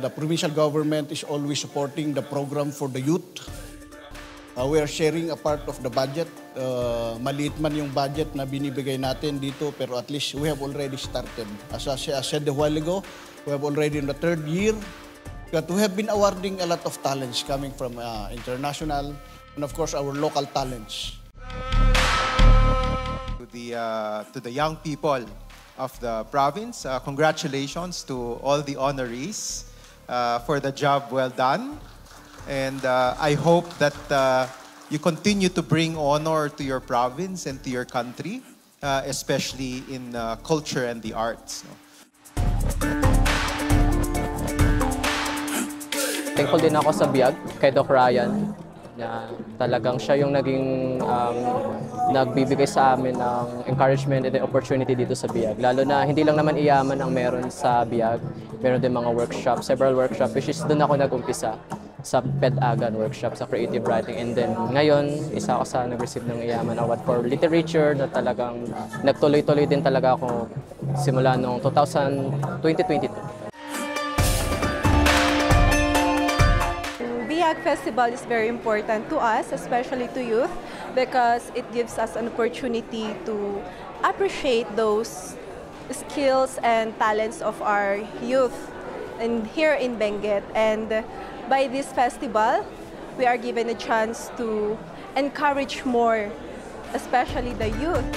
the provincial government is always supporting the program for the youth. We are sharing a part of the budget. Maliit man yung budget na binibigay natin dito, pero at least we have already started. As I said a while ago, we have already in the 3rd year that we have been awarding a lot of talents coming from international and of course our local talents. To the young people of the province, congratulations to all the honorees for the job well done. And I hope that you continue to bring honor to your province and to your country, especially in culture and the arts. Thankful din ako sa BIAG, kay Doc Ryan, na talagang siya yung naging nagbibigay sa amin ng encouragement and opportunity dito sa BIAG. Lalo na hindi lang naman iyaman ang meron sa BIAG, meron din mga workshops, several workshops, which is doon ako nag-umpisa sa PED-AGAN workshop, sa creative writing. And then ngayon, isa ako sa nag-receive ng Iyaman Award for Literature na talagang nagtuloy-tuloy din talaga ako simula noong 2022. BIAG Festival is very important to us, especially to youth, because it gives us an opportunity to appreciate those skills and talents of our youth here in Benguet. And by this festival, we are given a chance to encourage more, especially the youth.